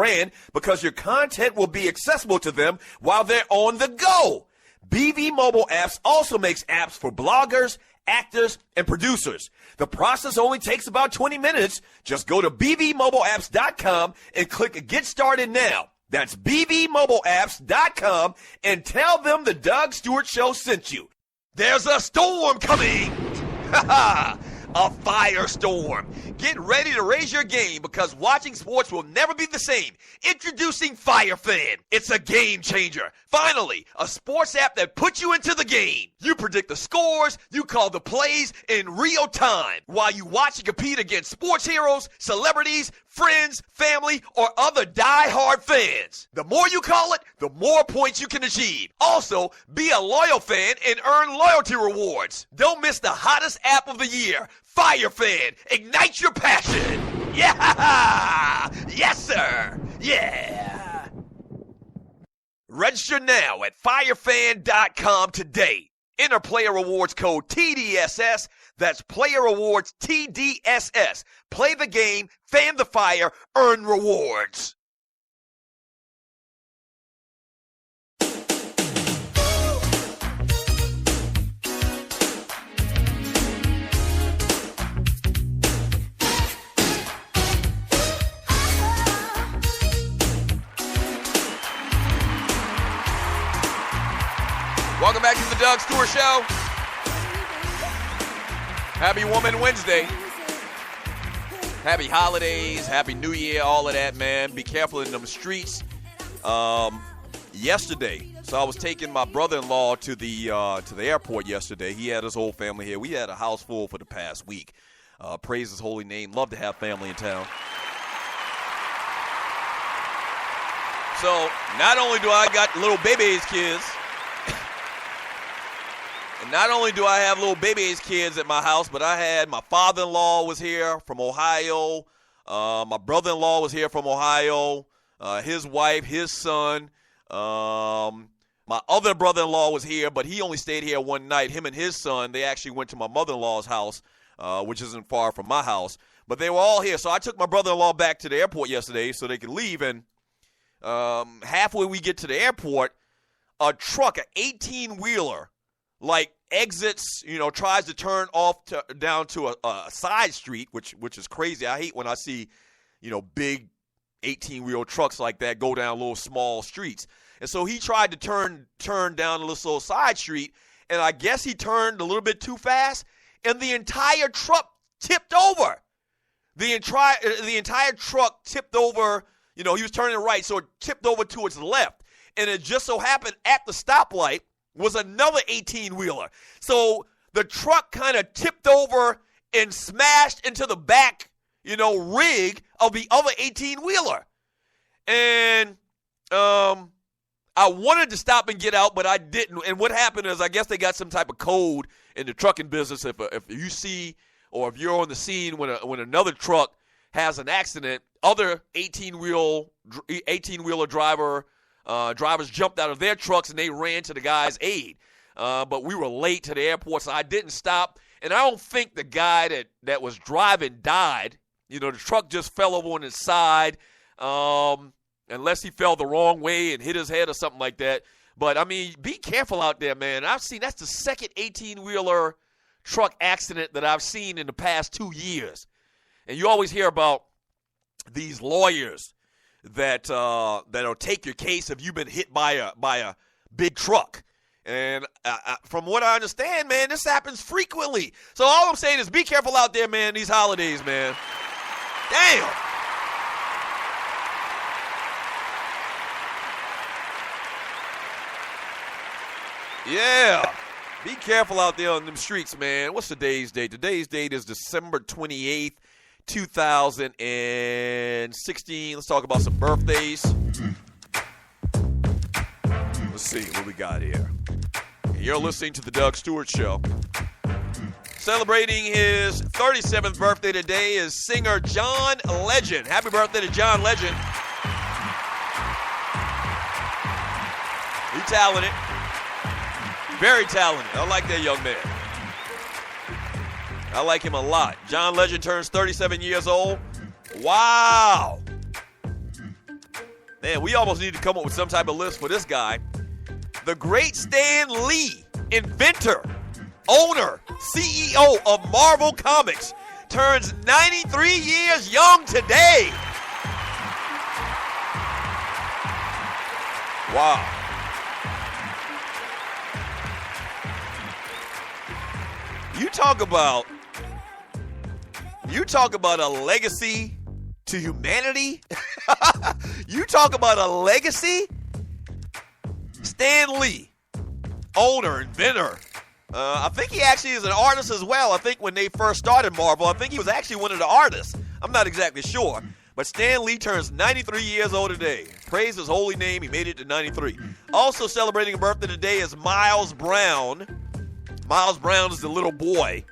brand because your content will be accessible to them while they're on the go. BV Mobile Apps also makes apps for bloggers, actors, and producers. The process only takes about 20 minutes. Just go to bvmobileapps.com and click Get Started Now. That's bvmobileapps.com and tell them the Doug Stewart Show sent you. There's a storm coming. A firestorm. Get ready to raise your game because watching sports will never be the same. Introducing Fire Fan. It's a game changer. Finally, a sports app that puts you into the game. You predict the scores, you call the plays in real time while you watch and compete against sports heroes, celebrities, friends, family, or other die-hard fans. The more you call it, the more points you can achieve. Also, be a loyal fan and earn loyalty rewards. Don't miss the hottest app of the year, Fire Fan. Ignite your passion. Yeah! Yes, sir. Yeah. Register now at firefan.com today. Enter player rewards code TDSS. That's player rewards TDSS. Play the game, fan the fire, earn rewards. Welcome back to the Doug Stewart Show. Happy Woman Wednesday. Happy holidays, Happy New Year, all of that, man. Be careful in them streets. Yesterday, so I was taking my brother-in-law to the airport yesterday. He had his whole family here. We had a house full for the past week. Praise his holy name. Love to have family in town. So not only do I got little baby's kids, and not only do I have little baby's kids at my house, but I had my father-in-law was here from Ohio. My brother-in-law was here from Ohio. His wife, his son. My other brother-in-law was here, but he only stayed here one night. Him and his son, they actually went to my mother-in-law's house, which isn't far from my house. But they were all here. So I took my brother-in-law back to the airport yesterday so they could leave. And halfway we get to the airport, a truck, an 18-wheeler, exits, tries to turn off down to a side street, which is crazy. I hate when I see, big 18-wheel trucks like that go down little small streets. And so he tried to turn down a little side street, and I guess he turned a little bit too fast, and the entire truck tipped over. The entire truck tipped over. He was turning right, so it tipped over to its left. And it just so happened at the stoplight was another 18-wheeler. So the truck kind of tipped over and smashed into the back, rig of the other 18-wheeler. And I wanted to stop and get out, but I didn't. And what happened is I guess they got some type of code in the trucking business. If you see or if you're on the scene when another truck has an accident, other 18-wheeler drivers jumped out of their trucks and they ran to the guy's aid. But we were late to the airport, so I didn't stop. And I don't think the guy that was driving died. The truck just fell over on his side, unless he fell the wrong way and hit his head or something like that. But, be careful out there, man. that's the second 18-wheeler truck accident that I've seen in the past 2 years. And you always hear about these lawyers that'll take your case if you've been hit by a big truck. And from what I understand, man, this happens frequently. So all I'm saying is be careful out there, man, these holidays, man. Damn. Yeah. Be careful out there on them streets, man. What's today's date? Today's date is December 28th. 2016. Let's talk about some birthdays. Let's see what we got here. You're listening to the Doug Stewart Show. Celebrating his 37th birthday today is singer John Legend. Happy birthday to John Legend. He's talented. Very talented. I like that young man. I like him a lot. John Legend turns 37 years old. Wow. Man, we almost need to come up with some type of list for this guy. The great Stan Lee, inventor, owner, CEO of Marvel Comics, turns 93 years young today. Wow. You talk about a legacy to humanity. You talk about a legacy. Stan Lee, owner, inventor. I think he actually is an artist as well. I think when they first started Marvel, I think he was actually one of the artists. I'm not exactly sure. But Stan Lee turns 93 years old today. Praise his holy name. He made it to 93. Also celebrating a birthday today is Miles Brown. Miles Brown is the little boy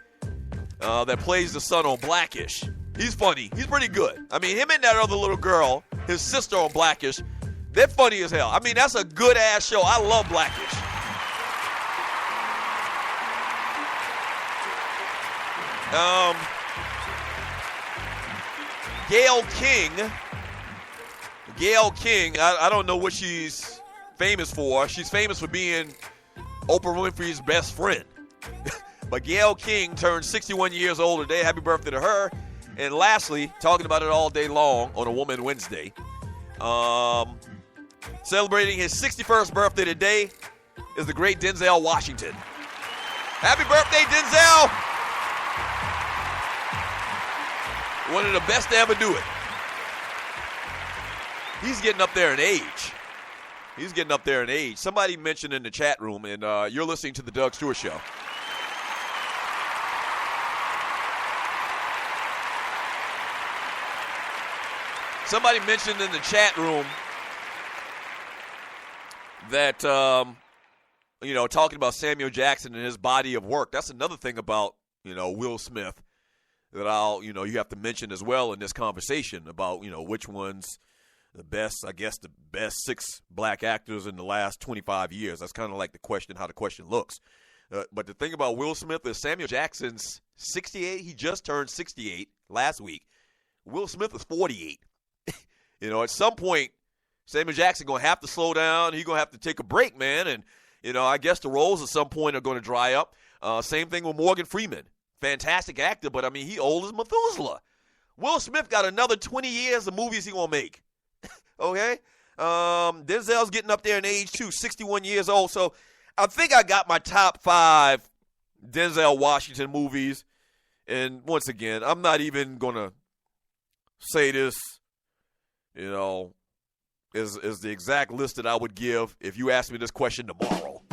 that plays the son on Blackish. He's funny. He's pretty good. I mean, him and that other little girl, his sister on Blackish, they're funny as hell. I mean, that's a good-ass show. I love Blackish. Gayle King, I don't know what she's famous for. She's famous for being Oprah Winfrey's best friend. But Gayle King turned 61 years old today. Happy birthday to her. And lastly, talking about it all day long on a Woman Wednesday, celebrating his 61st birthday today is the great Denzel Washington. Happy birthday, Denzel! One of the best to ever do it. He's getting up there in age. Somebody mentioned in the chat room, and you're listening to the Doug Stewart Show. Somebody mentioned in the chat room that, talking about Samuel Jackson and his body of work. That's another thing about, Will Smith that you have to mention as well in this conversation about, which one's the best 6 black actors in the last 25 years. That's kind of like how the question looks. But the thing about Will Smith is Samuel Jackson's 68. He just turned 68 last week. Will Smith is 48. At some point, Samuel Jackson going to have to slow down. He's going to have to take a break, man. And, I guess the roles at some point are going to dry up. Same thing with Morgan Freeman. Fantastic actor, but, he old as Methuselah. Will Smith got another 20 years of movies he going to make. Okay? Denzel's getting up there in age, too, 61 years old. So I think I got my top 5 Denzel Washington movies. And once again, I'm not even going to say this, is the exact list that I would give if you asked me this question tomorrow.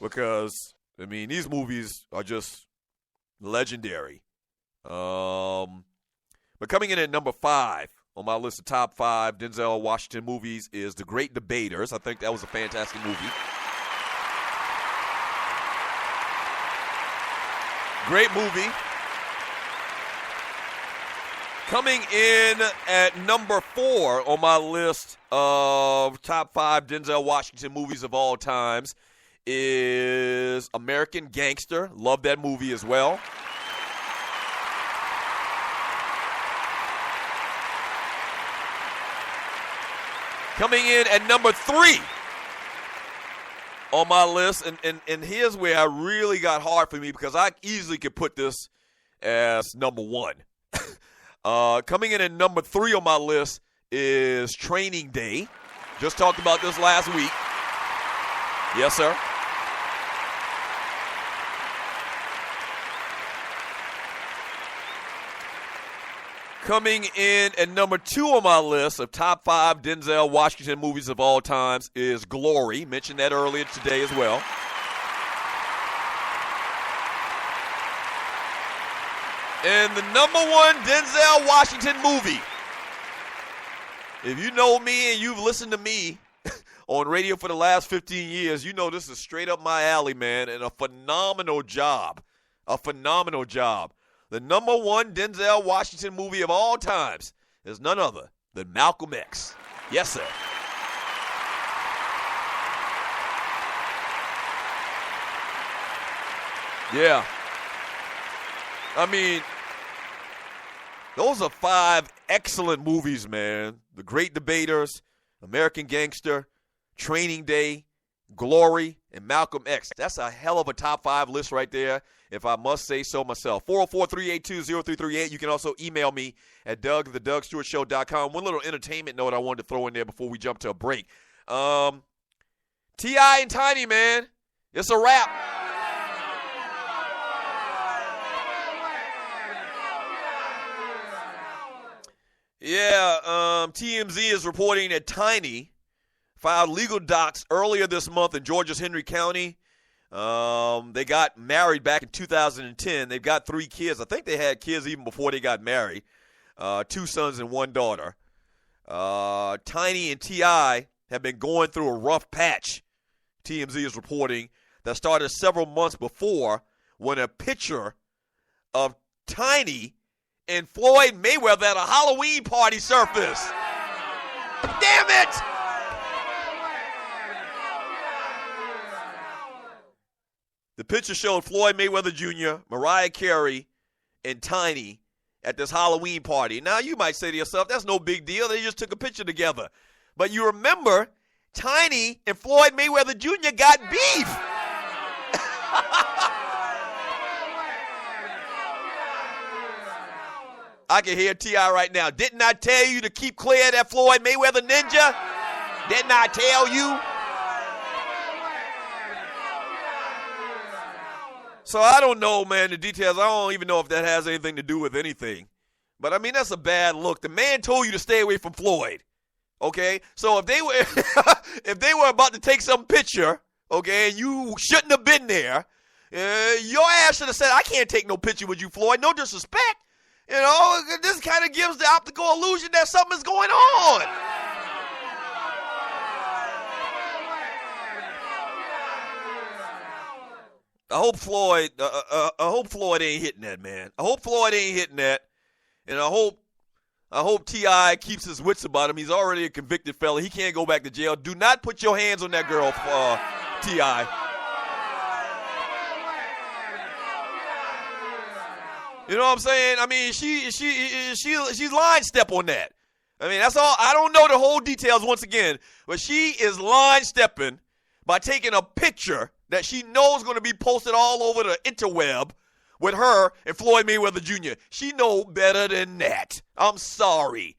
Because, these movies are just legendary. But coming in at number 5 on my list of top 5 Denzel Washington movies is The Great Debaters. I think that was a fantastic movie. Great movie. Coming in at number 4 on my list of top 5 Denzel Washington movies of all times is American Gangster. Love that movie as well. Coming in at number 3 on my list, and here's where I really got hard for me because I easily could put this as number 1. Coming in at number 3 on my list is Training Day. Just talked about this last week. Yes, sir. Coming in at number 2 on my list of top 5 Denzel Washington movies of all times is Glory. Mentioned that earlier today as well. And the number 1 Denzel Washington movie. If you know me and you've listened to me on radio for the last 15 years, you know this is straight up my alley, man, and a phenomenal job. The number 1 Denzel Washington movie of all times is none other than Malcolm X. Yes, sir. Yeah. Those are 5 excellent movies, man. The Great Debaters, American Gangster, Training Day, Glory, and Malcolm X. That's a hell of a top 5 list right there, if I must say so myself. 404-382-0338. You can also email me at doug@thedougstewartshow.com. One little entertainment note I wanted to throw in there before we jump to a break. T.I. and Tiny, man. It's a wrap. Yeah, TMZ is reporting that Tiny filed legal docs earlier this month in Georgia's Henry County. They got married back in 2010. They've got 3 kids. I think they had kids even before they got married. 2 sons and 1 daughter. Tiny and T.I. have been going through a rough patch, TMZ is reporting, that started several months before when a picture of Tiny and Floyd Mayweather at a Halloween party surfaced. Damn it! The picture showed Floyd Mayweather Jr., Mariah Carey, and Tiny at this Halloween party. Now, you might say to yourself, that's no big deal. They just took a picture together. But you remember, Tiny and Floyd Mayweather Jr. got beef. I can hear T.I. right now. Didn't I tell you to keep clear of that Floyd Mayweather ninja? Didn't I tell you? So I don't know, man, the details. I don't even know if that has anything to do with anything. But, I mean, that's a bad look. The man told you to stay away from Floyd, okay? So if they were if they were about to take some picture, okay, and you shouldn't have been there, your ass should have said, I can't take no picture with you, Floyd. No disrespect. You know, this kind of gives the optical illusion that something's going on. I hope Floyd ain't hitting that, man. I hope Floyd ain't hitting that, and I hope T.I. keeps his wits about him. He's already a convicted fella. He can't go back to jail. Do not put your hands on that girl, T.I. You know what I'm saying? I mean, she's line step on that. I mean, that's all. I don't know the whole details once again, but she is line stepping by taking a picture that she knows going to be posted all over the interweb with her and Floyd Mayweather Jr. She know better than that. I'm sorry.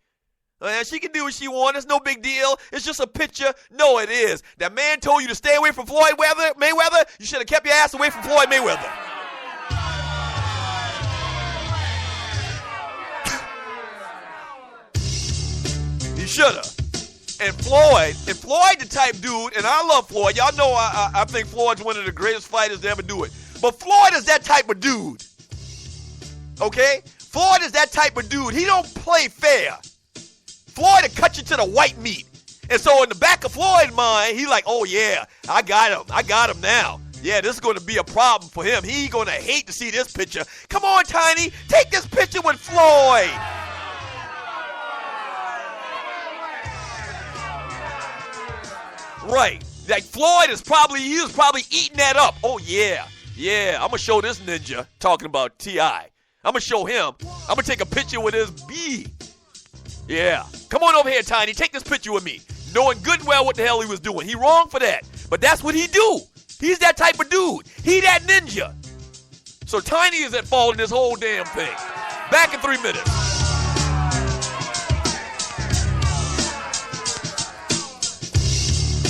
She can do what she wants. It's no big deal. It's just a picture. No, it is. That man told you to stay away from Floyd Mayweather. You should have kept your ass away from Floyd Mayweather. You should have. And Floyd the type dude, and I love Floyd. Y'all know I think Floyd's one of the greatest fighters to ever do it. But Floyd is that type of dude. Okay? Floyd is that type of dude. He don't play fair. Floyd will cut you to the white meat. And so in the back of Floyd's mind, he's like, oh yeah, I got him now. Yeah, this is going to be a problem for him. He's going to hate to see this picture. Come on, Tiny, take this picture with Floyd. Right. Like Floyd was probably eating that up. Oh, yeah. Yeah, I'm going to show this ninja, talking about T.I. I'm going to show him. I'm going to take a picture with his B. Yeah. Come on over here, Tiny. Take this picture with me. Knowing good and well what the hell he was doing. He wrong for that. But that's what he do. He's that type of dude. He that ninja. So Tiny is at fault in this whole damn thing. Back in 3 minutes.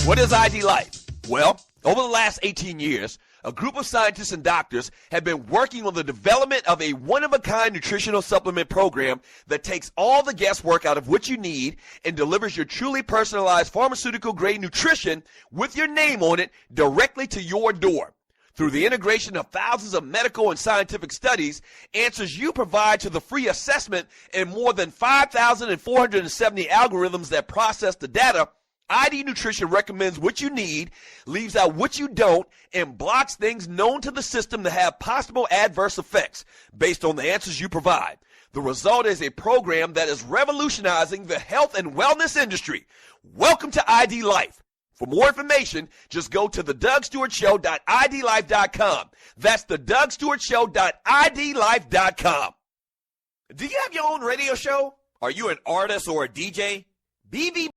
What is ID Life? Well, over the last 18 years, a group of scientists and doctors have been working on the development of a one-of-a-kind nutritional supplement program that takes all the guesswork out of what you need and delivers your truly personalized pharmaceutical-grade nutrition with your name on it directly to your door. Through the integration of thousands of medical and scientific studies, answers you provide to the free assessment, and more than 5,470 algorithms that process the data, ID Nutrition recommends what you need, leaves out what you don't, and blocks things known to the system to have possible adverse effects based on the answers you provide. The result is a program that is revolutionizing the health and wellness industry. Welcome to ID Life. For more information, just go to thedougstewartshow.idlife.com. That's thedougstewartshow.idlife.com. Do you have your own radio show? Are you an artist or a DJ? BB